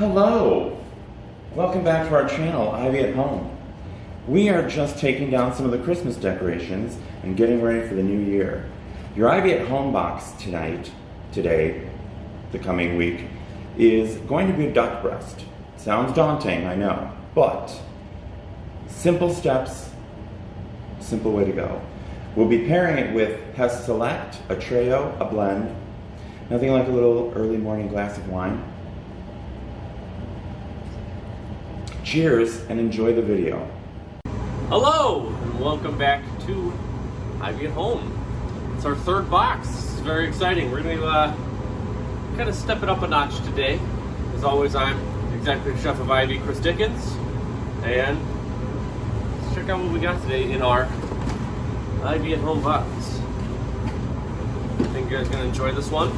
Hello! Welcome back to our channel, Ivy at Home. We are just taking down some of the Christmas decorations and getting ready for the new year. Your Ivy at Home box today, the coming week, is going to be a duck breast. Sounds daunting, I know, but simple steps, simple way to go. We'll be pairing it with Hess Select, a Trio, a blend. Nothing like a little early morning glass of wine. Cheers and enjoy the video. Hello and welcome back to Ivy at Home. It's our third box. It's very exciting. We're going to kind of step it up a notch today. As always, I'm Executive Chef of Ivy, Chris Dickens, and let's check out what we got today in our Ivy at Home box. I think you guys are going to enjoy this one.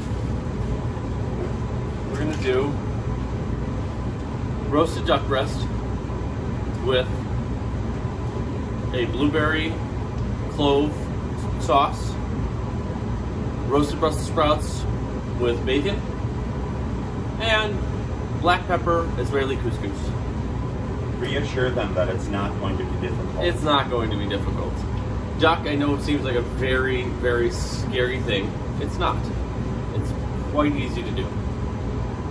We're going to do roasted duck breast with a blueberry clove sauce, roasted Brussels sprouts with bacon, and black pepper Israeli couscous. Reassure them that it's not going to be difficult. It's not going to be difficult. Duck, I know it seems like a very, very scary thing. It's not. It's quite easy to do.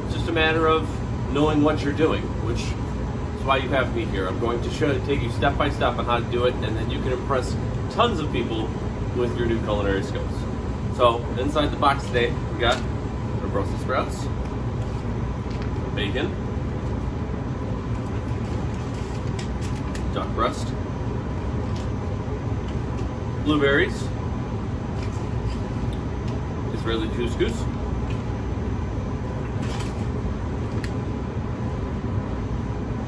It's just a matter of knowing what you're doing, which is why you have me here. I'm going to take you step by step on how to do it, and then you can impress tons of people with your new culinary skills. So, inside the box today, we got our Brussels sprouts, bacon, duck breast, blueberries, Israeli couscous,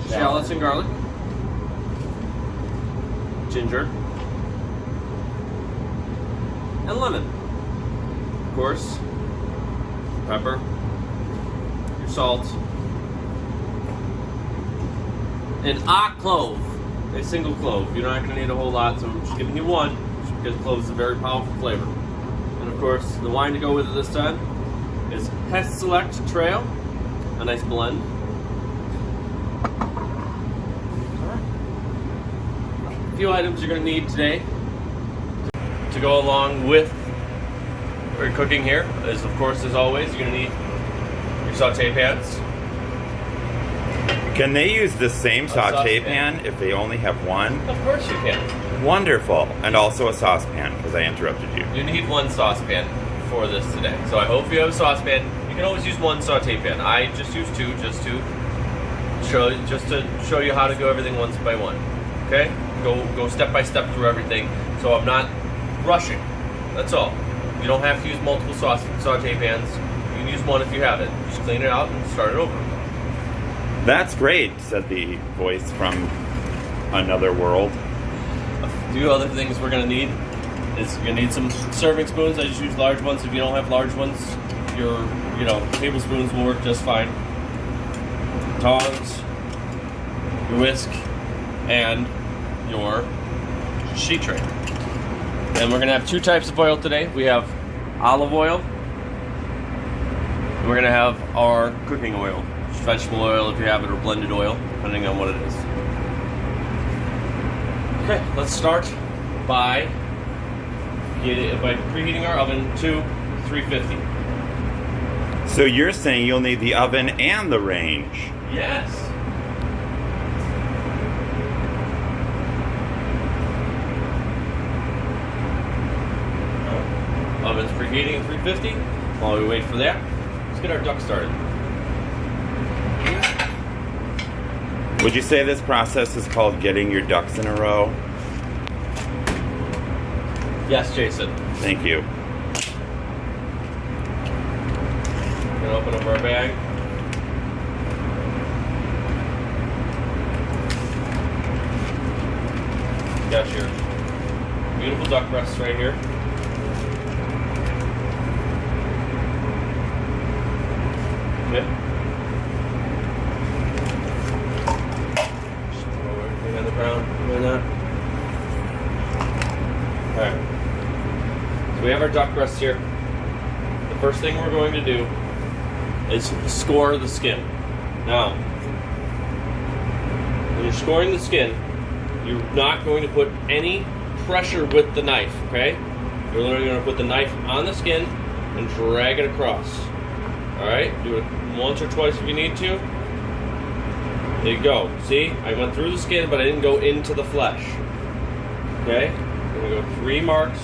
shallots and garlic, ginger, and lemon. Of course, pepper, your salt, and a clove, a single clove. You're not going to need a whole lot, so I'm just giving you one, just because clove is a very powerful flavor. And of course, the wine to go with it this time is Hess Select Trail, a nice blend. A few items you're going to need today to go along with what you're cooking here is, of course, as always, you're going to need your saute pans. Can they use the same saute pan if they only have one? Of course you can. Wonderful. And also a saucepan, because I interrupted you. You need one saucepan for this today. So I hope you have a saucepan. You can always use one saute pan. I just use two just to show you how to go everything one by one. Okay? Go step by step through everything, so I'm not rushing. That's all. You don't have to use multiple saute pans. You can use one if you have it. Just clean it out and start it over. That's great, said the voice from another world. A few other things we're gonna need is you're gonna need some serving spoons. I just use large ones. If you don't have large ones, your tablespoons will work just fine. Tongs, your whisk, and your sheet tray. And we're going to have two types of oil today. We have olive oil, and we're going to have our cooking oil, vegetable oil if you have it, or blended oil, depending on what it is. Okay, let's start by preheating our oven to 350. So you're saying you'll need the oven and the range? Yes. Oven's preheating at 350. While we wait for that, let's get our duck started. Would you say this process is called getting your ducks in a row? Yes, Jason. Thank you. We're gonna open up our bag. Got your beautiful duck breasts right here. Okay. Just throw everything on the ground. Why not? Alright. So we have our duck breasts here. The first thing we're going to do is score the skin. Now, when you're scoring the skin, you're not going to put any pressure with the knife, okay? You're literally going to put the knife on the skin and drag it across. Alright? Do it once or twice if you need to. There you go. See? I went through the skin, but I didn't go into the flesh. Okay? I'm going to go 3 marks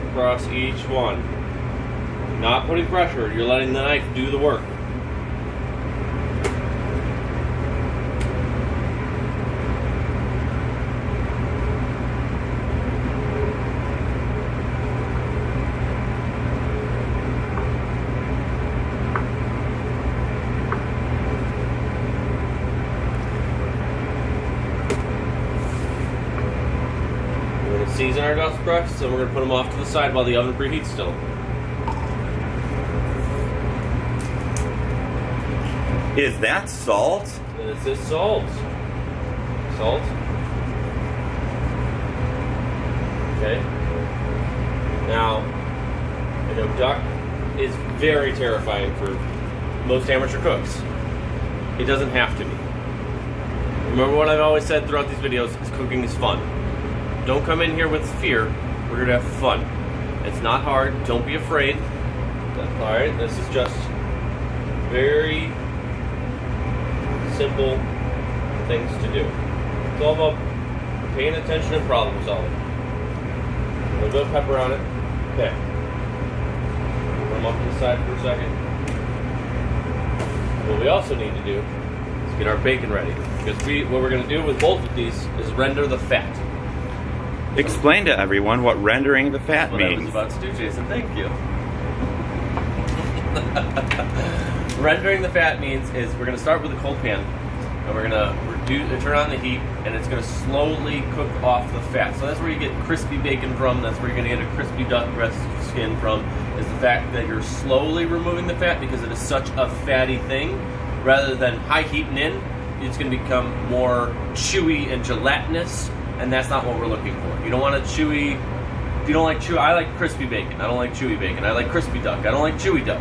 across each one. Not putting pressure. You're letting the knife do the work. Season our dust crust, so we're going to put them off to the side while the oven preheats still. Is that salt? This is salt. Salt. Okay. Now, I know duck is very terrifying for most amateur cooks. It doesn't have to be. Remember what I've always said throughout these videos, is cooking is fun. Don't come in here with fear. We're here to have fun. It's not hard. Don't be afraid. Alright, this is just very simple things to do. It's all about paying attention and problem solving. A little bit of pepper on it. Okay. Put them off to the side for a second. What we also need to do is get our bacon ready. Because what we're going to do with both of these is render the fat. Explain to everyone what rendering the fat That's what means. I was about to do, Jason. Thank you. Rendering the fat means is we're going to start with a cold pan, and we're going to turn on the heat, and it's going to slowly cook off the fat. So that's where you get crispy bacon from. That's where you're going to get a crispy duck breast skin from. Is the fact that you're slowly removing the fat because it is such a fatty thing, rather than high heating in. It's going to become more chewy and gelatinous. And that's not what we're looking for. You don't want a chewy. If you don't like chewy, I like crispy bacon. I don't like chewy bacon. I like crispy duck. I don't like chewy duck.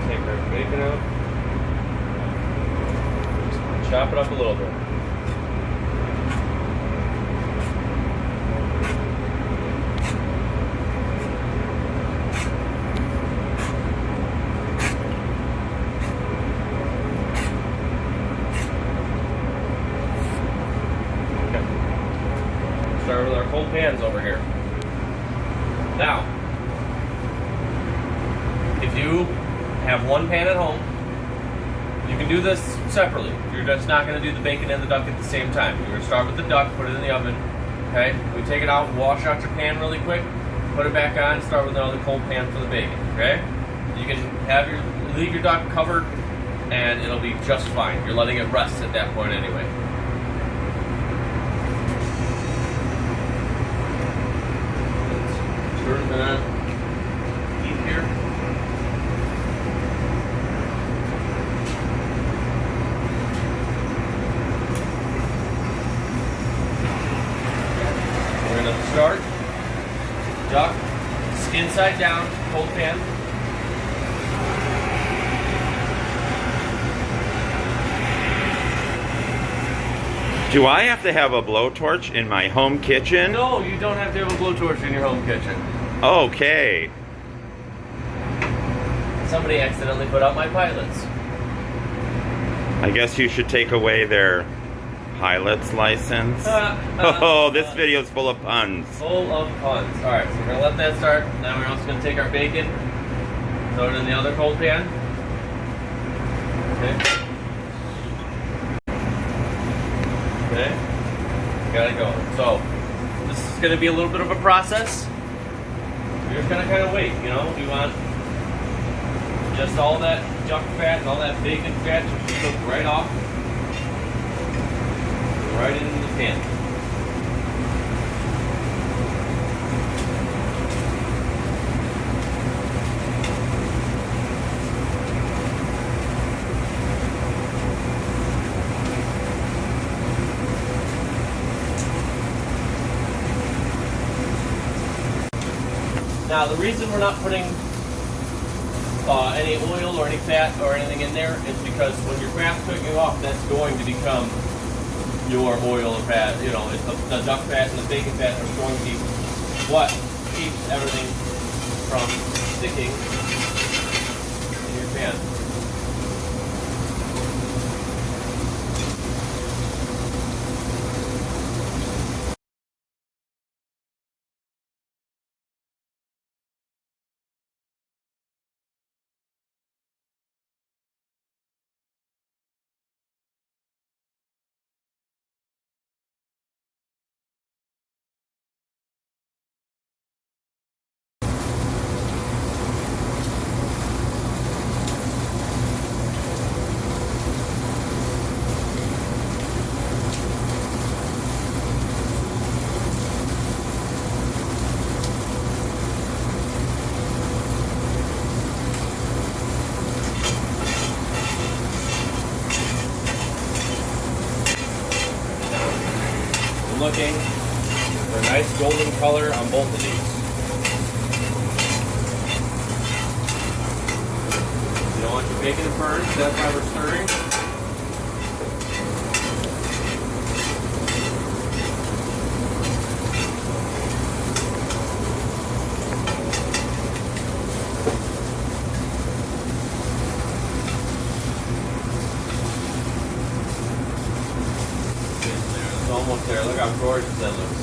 Take our bacon out. Just chop it up a little bit. Start with our cold pans over here. Now, if you have one pan at home, you can do this separately. You're just not going to do the bacon and the duck at the same time. You're going to start with the duck, put it in the oven. Okay, we take it out, wash out your pan really quick, put it back on, start with another cold pan for the bacon. Okay, you can leave your duck covered, and it'll be just fine. You're letting it rest at that point anyway. Turn the heat here. We're going to start duck, skin side down, cold pan. Do I have to have a blowtorch in my home kitchen? No, you don't have to have a blowtorch in your home kitchen. Okay. Somebody accidentally put out my pilots. I guess you should take away their pilot's license. Oh, this video's full of puns. Full of puns. Alright, so we're going to let that start. Now we're also going to take our bacon, throw it in the other cold pan. Okay. Okay. Got it going. So, this is going to be a little bit of a process. We're just going to kind of wait, you know. We want just all that duck fat and all that bacon fat to cook right off. Right into the pan. Now, the reason we're not putting any oil or any fat or anything in there is because when your craft's cooking off, that's going to become your oil or fat. You know, it's the duck fat and the bacon fat are going to be what keeps everything from sticking in your pan. Looking for a nice golden color on both of these. You don't want your bacon to burn, so that's why we're stirring. Almost there. Look how gorgeous that looks.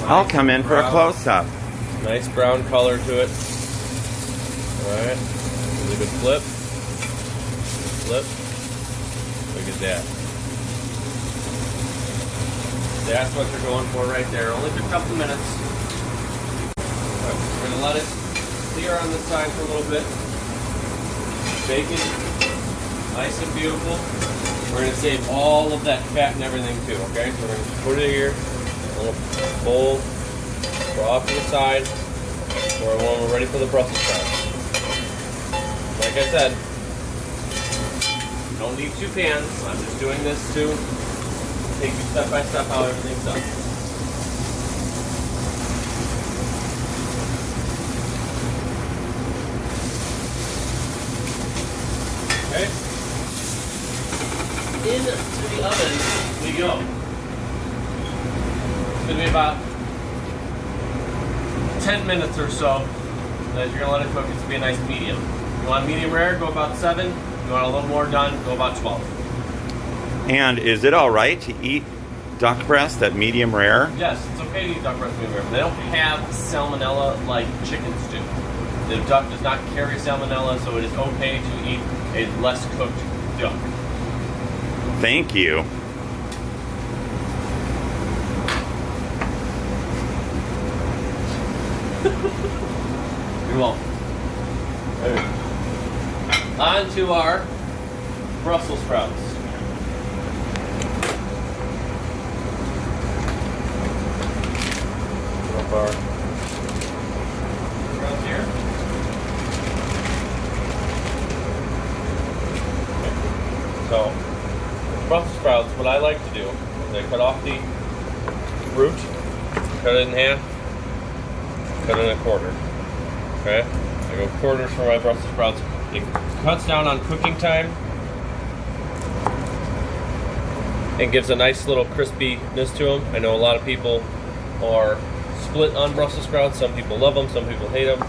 I'll come in for a close-up. Nice brown color to it. Alright. Really good flip. Flip. Look at that. That's what you're going for right there. Only took a couple minutes. Right, we're going to let it clear on this side for a little bit. Bacon. Nice and beautiful. We're going to save all of that fat and everything too, okay? So we're going to put it here, a little bowl, throw off to the side, or when we're ready for the Brussels sprouts. Like I said, you don't need 2 pans. I'm just doing this to take you step by step how everything's done. Okay? Into the oven we go. It's going to be about 10 minutes or so that you're going to let it cook. It's going to be a nice medium. If you want medium rare, go about 7. If you want a little more done, go about 12. And is it all right to eat duck breast at medium rare? Yes, it's okay to eat duck breast medium rare. They don't have salmonella like chickens do. The duck does not carry salmonella, so it is okay to eat a less cooked duck. Thank you. You're welcome. On to our Brussels sprouts. Put up our sprouts here. Okay. So, Brussels sprouts, what I like to do is I cut off the root, cut it in half, cut it in a quarter. Okay? I go quarters for my Brussels sprouts. It cuts down on cooking time and gives a nice little crispiness to them. I know a lot of people are split on Brussels sprouts. Some people love them, some people hate them.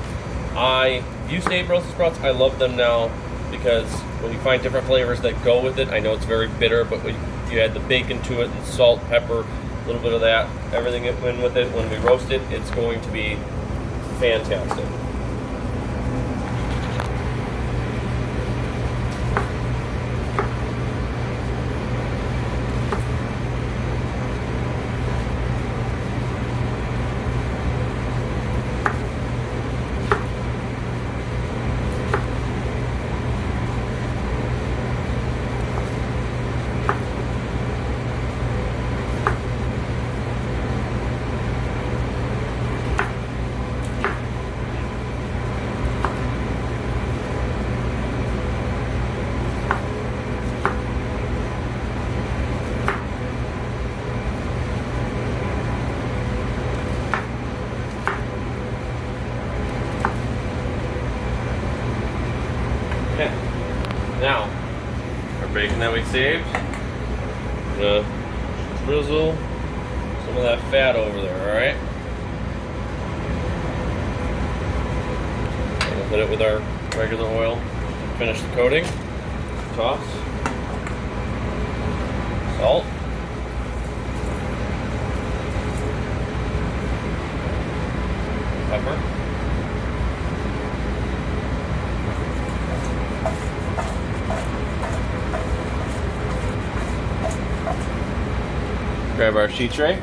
I used to hate Brussels sprouts. I love them now because when you find different flavors that go with it, I know it's very bitter, but when you add the bacon to it and salt, pepper, a little bit of that, everything that went with it, when we roast it, it's going to be fantastic. bacon that we saved. Gonna drizzle some of that fat over there, alright? We'll hit it with our regular oil. Finish the coating. Toss. Salt. Pepper. Grab our sheet tray.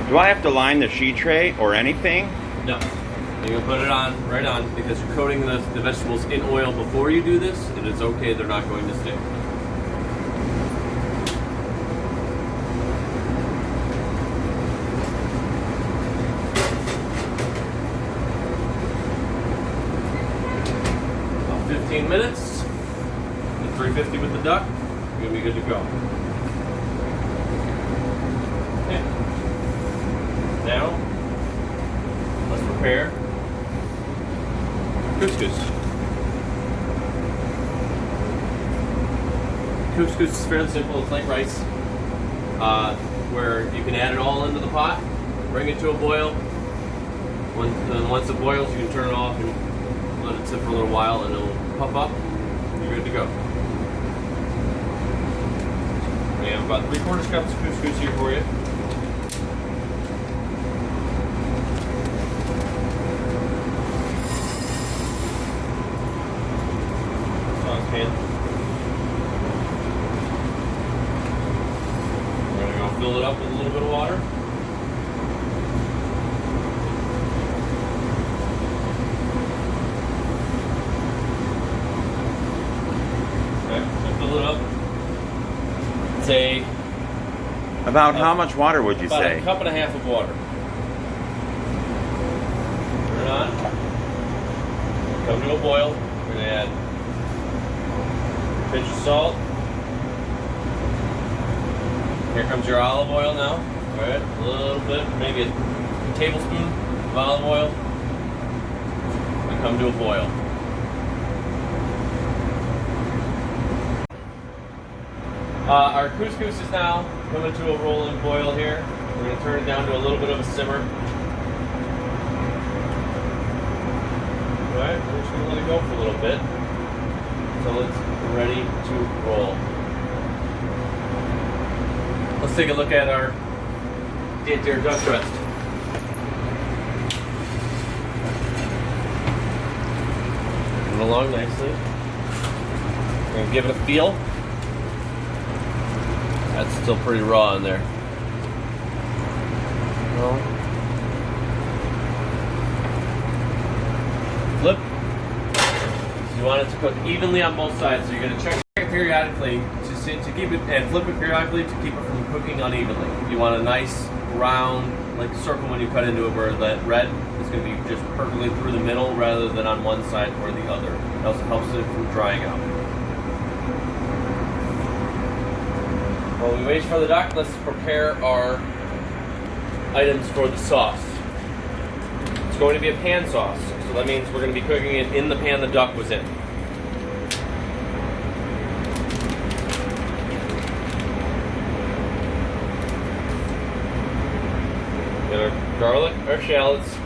Do I have to line the sheet tray or anything? No. You can put it on, right on, because you're coating the vegetables in oil before you do this, and it's okay, they're not going to stick. About 15 minutes, at 350 with the duck, you're gonna be good to go. Okay. Now, let's prepare couscous. Couscous is fairly simple. It's like rice, where you can add it all into the pot, bring it to a boil. Once it boils, you can turn it off and let it sit for a little while, and it'll puff up. You're good to go. We have about 3/4 cups of couscous here for you. Saucepan. We're going to go fill it up with a little bit of water. Okay, so fill it up. Say About how much water would you about say? a cup and a half of water. Turn it on. Come to a boil. We're going to add a pinch of salt. Here comes your olive oil now. All right, a little bit, maybe a tablespoon of olive oil. And come to a boil. Our couscous is now coming to a rolling boil here. We're going to turn it down to a little bit of a simmer. Alright, we're just going to let it go for a little bit until it's ready to roll. Let's take a look at our deer duck breast. Moving along nicely. We're going to give it a feel. That's still pretty raw in there. No. Flip. You want it to cook evenly on both sides, so you're going to check it periodically to keep it, and flip it periodically to keep it from cooking unevenly. You want a nice round, like circle when you cut into it, where that red is going to be just perfectly through the middle rather than on one side or the other. It also helps it from drying out. While we wait for the duck, let's prepare our items for the sauce. It's going to be a pan sauce, so that means we're going to be cooking it in the pan the duck was in. Got our garlic, our shallots,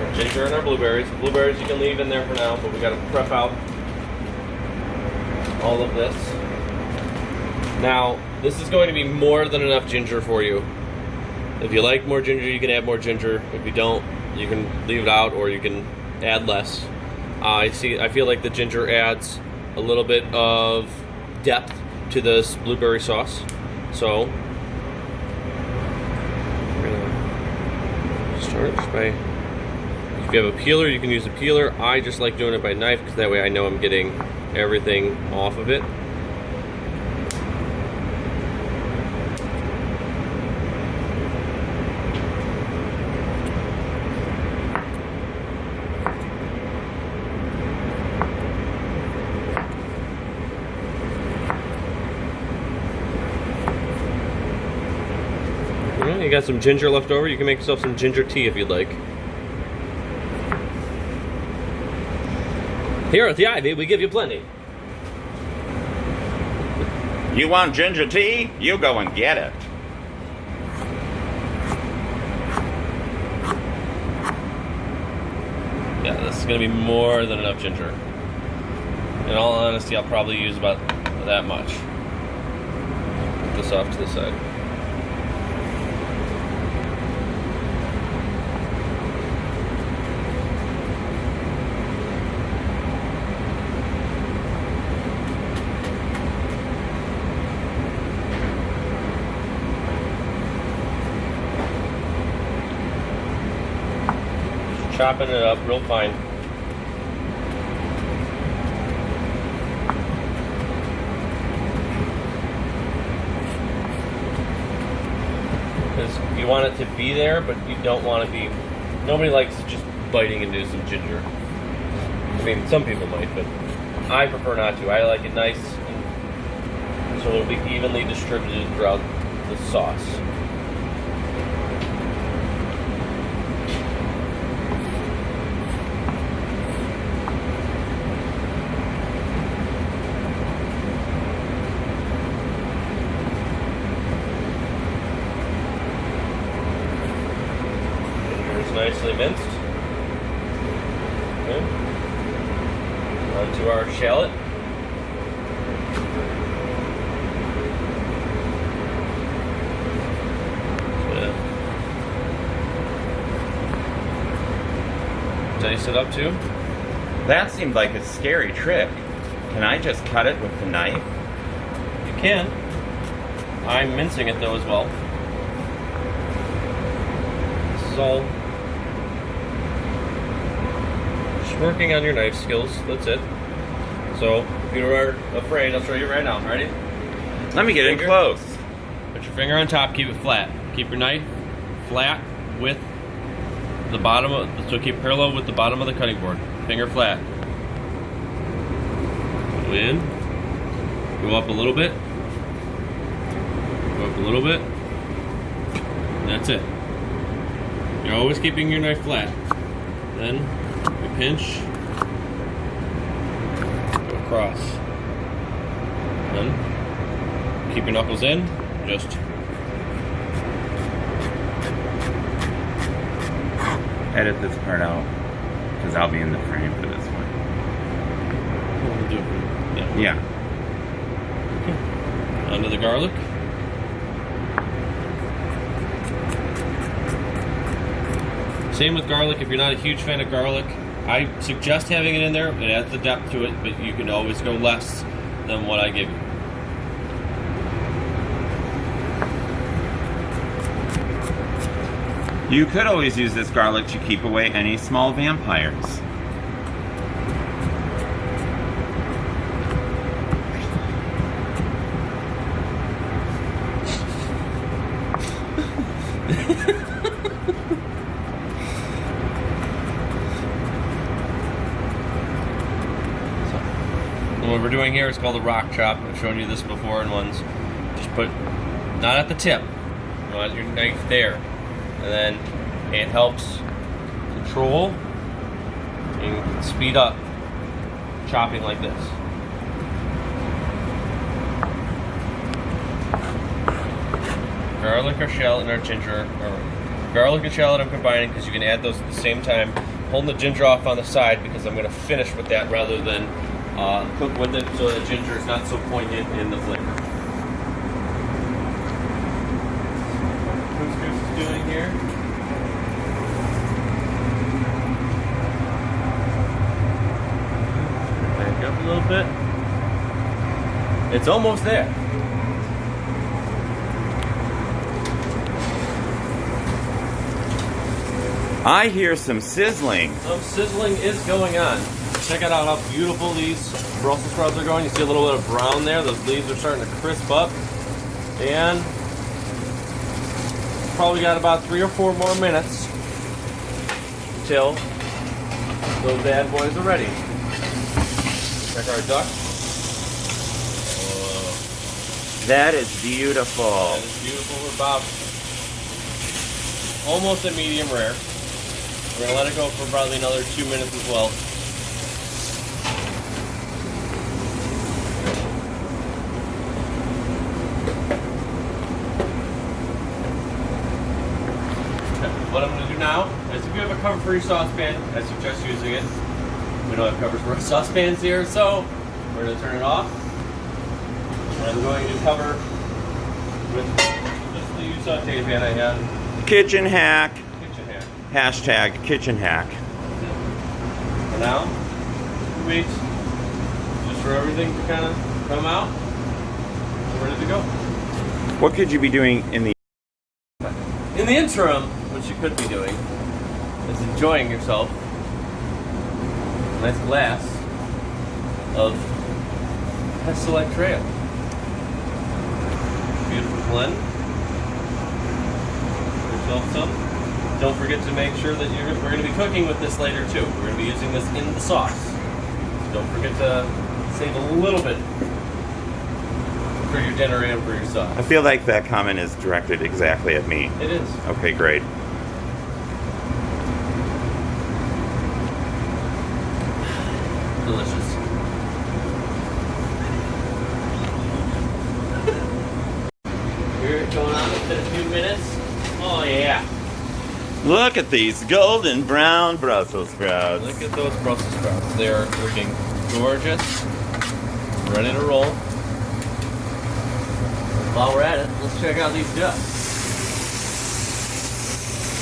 our ginger, and our blueberries. Blueberries you can leave in there for now, but we got to prep out all of this. Now, this is going to be more than enough ginger for you. If you like more ginger, you can add more ginger. If you don't, you can leave it out, or you can add less. I feel like the ginger adds a little bit of depth to this blueberry sauce. So, we're gonna start just by, if you have a peeler, you can use a peeler. I just like doing it by knife, because that way I know I'm getting everything off of it. You got some ginger left over, you can make yourself some ginger tea if you'd like. Here at the Ivy, we give you plenty. You want ginger tea? You go and get it. Yeah, this is going to be more than enough ginger. In all honesty, I'll probably use about that much. Put this off to the side. Chopping it up real fine. Because you want it to be there, but you don't want to be... Nobody likes just biting into some ginger. I mean, some people might, but I prefer not to. I like it nice, and so it'll be evenly distributed throughout the sauce. Nicely minced. Okay. Onto our shallot. Dice it up too. That seemed like a scary trick. Can I just cut it with the knife? You can. I'm mincing it though as well. This is all working on your knife skills, that's it. So, if you are afraid, I'll show you right now. Ready? Let me get in close. Put your finger on top, keep it flat. Keep your knife flat with the bottom of, so keep parallel with the bottom of the cutting board. Finger flat. Go in. Go up a little bit. Go up a little bit. That's it. You're always keeping your knife flat. Then you pinch, go across. Then keep your knuckles in, just edit this part out because I'll be in the frame for this one. we'll do it. Yeah. Okay. Onto the garlic. Same with garlic. If you're not a huge fan of garlic, I suggest having it in there. It adds the depth to it, but you can always go less than what I give you. You could always use this garlic to keep away any small vampires. What we're doing here is called a rock chop. I've shown you this before in ones. Just put, not at the tip, you want your knife there. And then it helps control and speed up chopping like this. Garlic or shallot and our ginger, or garlic and shallot I'm combining because you can add those at the same time. Holding the ginger off on the side because I'm going to finish with that rather than cook with it so the ginger is not so poignant in the flavor. Couscous is doing here. Back up a little bit. It's almost there. I hear some sizzling. Some sizzling is going on. Check out how beautiful these Brussels sprouts are going. You see a little bit of brown there. Those leaves are starting to crisp up. And probably got about 3 or 4 more minutes till those bad boys are ready. Check our duck. That is beautiful. That is beautiful. We're about almost a medium rare. We're going to let it go for probably another 2 minutes as well. what I'm going to do now is if you have a cover for your saucepan, I suggest using it. We don't have covers for our saucepans here, so we're going to turn it off. And I'm going to cover with just the saute pan I have. Kitchen hack. Kitchen hack. Hashtag kitchen hack. For now, wait just for everything to kind of come out. We're ready to go. What could you be doing in the interim, what you could be doing is enjoying yourself a nice glass of Select Trail. Beautiful blend. Yourself some. Don't forget to make sure that we're going to be cooking with this later too. We're going to be using this in the sauce. So don't forget to save a little bit for your dinner and for your sauce. I feel like that comment is directed exactly at me. It is. Okay, great. Delicious. We're going on within a few minutes. Oh yeah. Look at these golden brown Brussels sprouts. Look at those Brussels sprouts. They are looking gorgeous. Ready to roll. While we're at it, let's check out these ducks.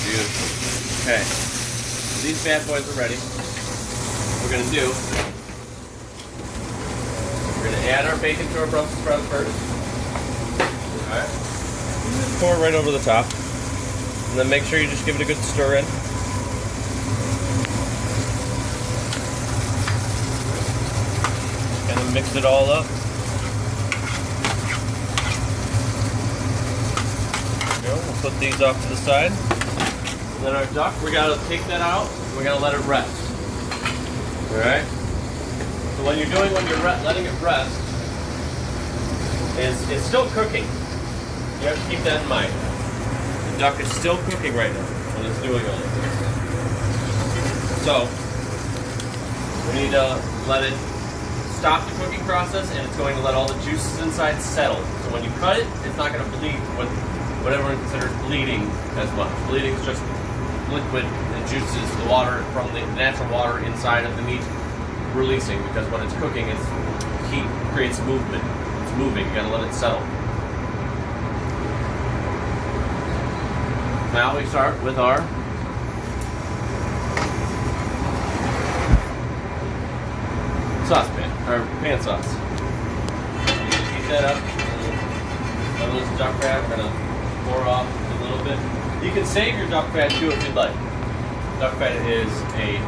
Beautiful. Okay. So these bad boys are ready. What we're going to do, we're going to add our bacon to our Brussels sprouts first. Alright. Pour it right over the top. And then make sure you just give it a good stir in. And then mix it all up. We'll put these off to the side. And then our duck, we gotta take that out. We gotta let it rest. Alright? So when you're letting it rest, it's still cooking. You have to keep that in mind. The duck is still cooking right now when it's doing all of this. So, we need to let it stop the cooking process, and it's going to let all the juices inside settle. So when you cut it, it's not going to bleed what everyone considers bleeding as much. Bleeding is just liquid and juices, the water from the natural water inside of the meat releasing, because when it's cooking, heat creates movement. It's moving, you gotta let it settle. Now we start with our saucepan, or pan sauce. Heat that up. Some of this duck fat we're gonna pour off a little bit. You can save your duck fat too if you'd like. Duck fat is a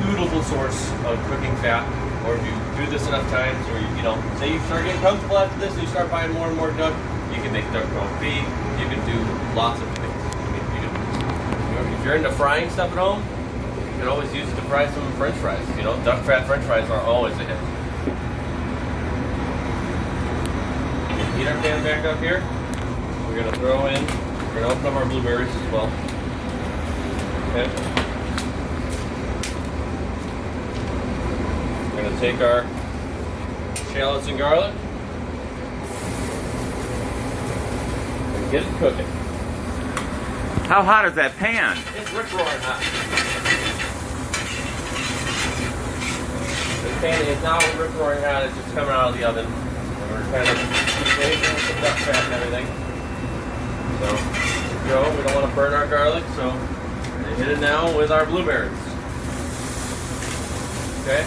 beautiful source of cooking fat. Or if you do this enough times, or say you start getting comfortable after this, and you start buying more and more duck, you can make duck confit. You can do lots of things. If you're into frying stuff at home, you can always use it to fry some French fries. Duck fat French fries are always a hit. Heat our pan back up here. We're gonna throw in. We're gonna open up our blueberries as well. Okay. We're gonna take our shallots and garlic and get it cooking. How hot is that pan? It's rip-roaring hot. The pan is now rip-roaring hot. It's just coming out of the oven. And we're kind of waiting for the duck fat and everything. So, here we go. We don't want to burn our garlic, so we're going to hit it now with our blueberries. Okay?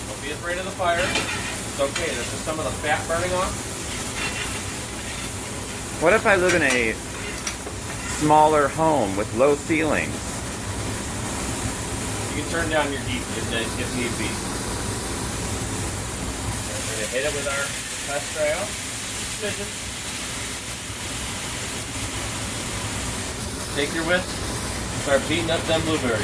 Don't be afraid of the fire. It's okay. There's just some of the fat burning off. What if I live in a smaller home with low ceilings? You can turn down your heat if need be. We're going to hit it with our castrayo. Take your whisk, start beating up them blueberries.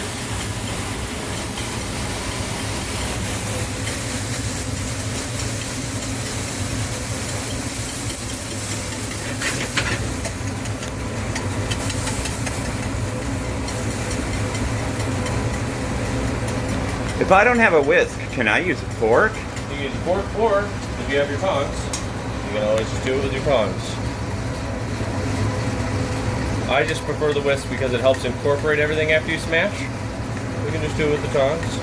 If I don't have a whisk, can I use a fork? You can use a fork, or if you have your tongs, you can always just do it with your tongs. I just prefer the whisk because it helps incorporate everything after you smash. We can just do it with the tongs.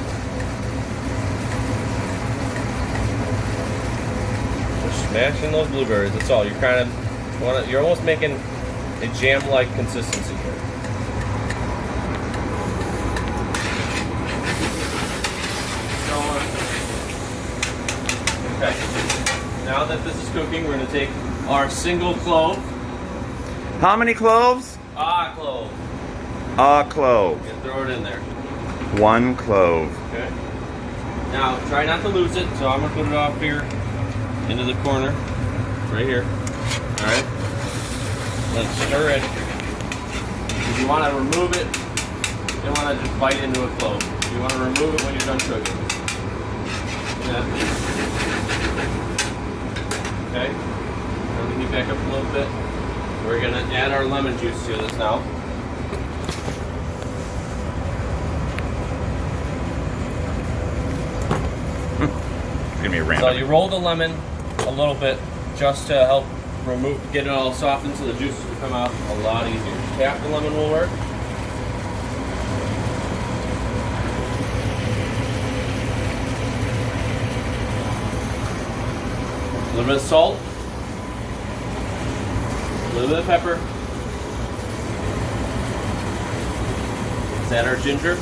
Just smashing those blueberries, that's all. You're kind of, you're almost making a jam-like consistency here. Okay, now that this is cooking, we're going to take our single clove. How many cloves? A clove. A clove. And throw it in there. 1 clove. Okay. Now, try not to lose it, so I'm going to put it off here into the corner. Right here. Alright. Let's stir it. If you want to remove it, you don't want to just bite into a clove. You want to remove it when you're done cooking. Yeah. Okay. Now we heat back up a little bit. We're going to add our lemon juice to this now. It's gonna be random. So you roll the lemon a little bit just to help get it all softened so the juices will come out a lot easier. Half the lemon will work. A little bit of salt. A little bit of pepper. Let's add our ginger.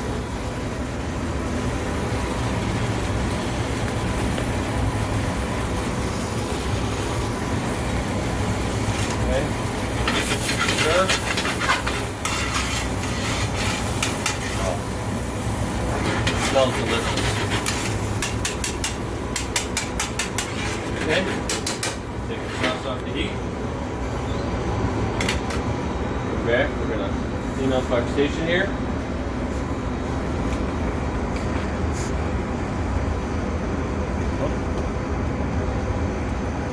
Okay. Stir. Oh. It smells delicious. Okay. Take the sauce off the heat. Okay, we're gonna clean up our station here.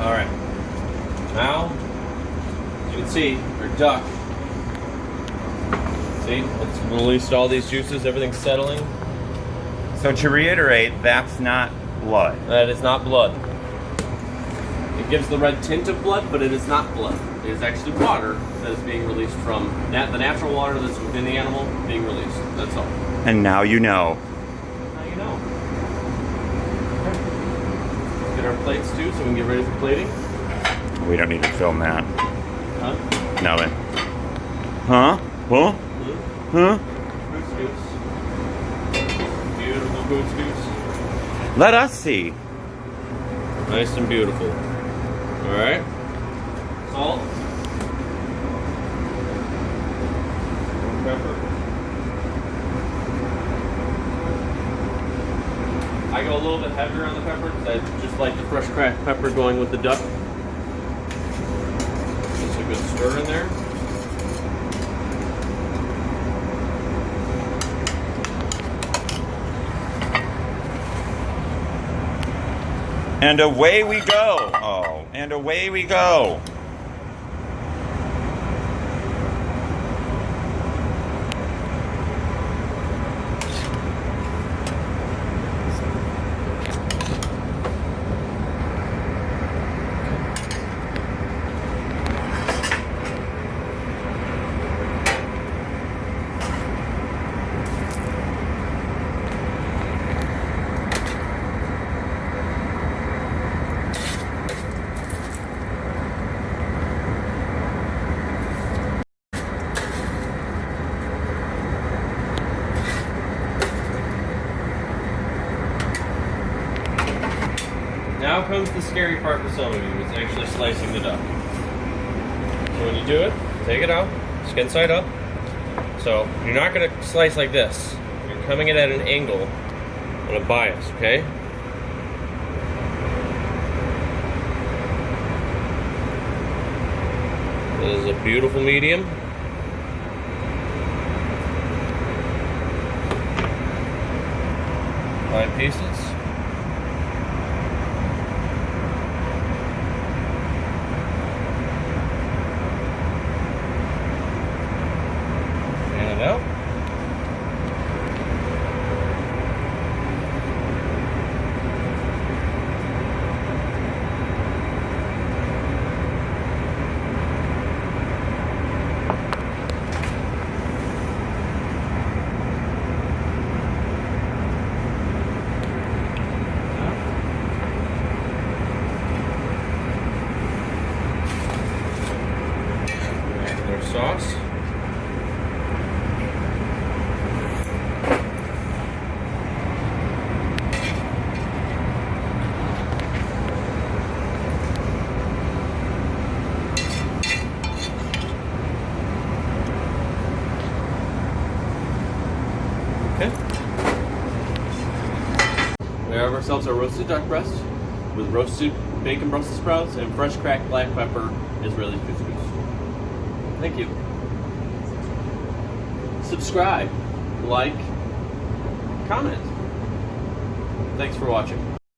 All right. Now, as you can see, our duck. See, it's released all these juices. Everything's settling. So to reiterate, that's not blood. That is not blood. It gives the red tint of blood, but it is not blood. It is actually water that is being released from the natural water that's within the animal being released. That's all. And now you know. Now you know. Let's get our plates too, so we can get ready for plating. We don't need to film that. Huh? No then. Huh? Huh? Huh? Couscous. Beautiful couscous. Let us see. Nice and beautiful. All right. Salt. Pepper. I go a little bit heavier on the pepper because I just like the fresh cracked pepper going with the duck. Just a good stir in there. And away we go. Oh, and away we go. Now comes the scary part for some of you, it's actually slicing the duck. So when you do it, take it out, skin side up. So you're not going to slice like this. You're coming in at an angle and a bias, okay? This is a beautiful medium. Five pieces. Out. We have ourselves a roasted duck breast with roasted bacon Brussels sprouts and fresh cracked black pepper Israeli couscous. Thank you. Subscribe, like, comment. Thanks for watching.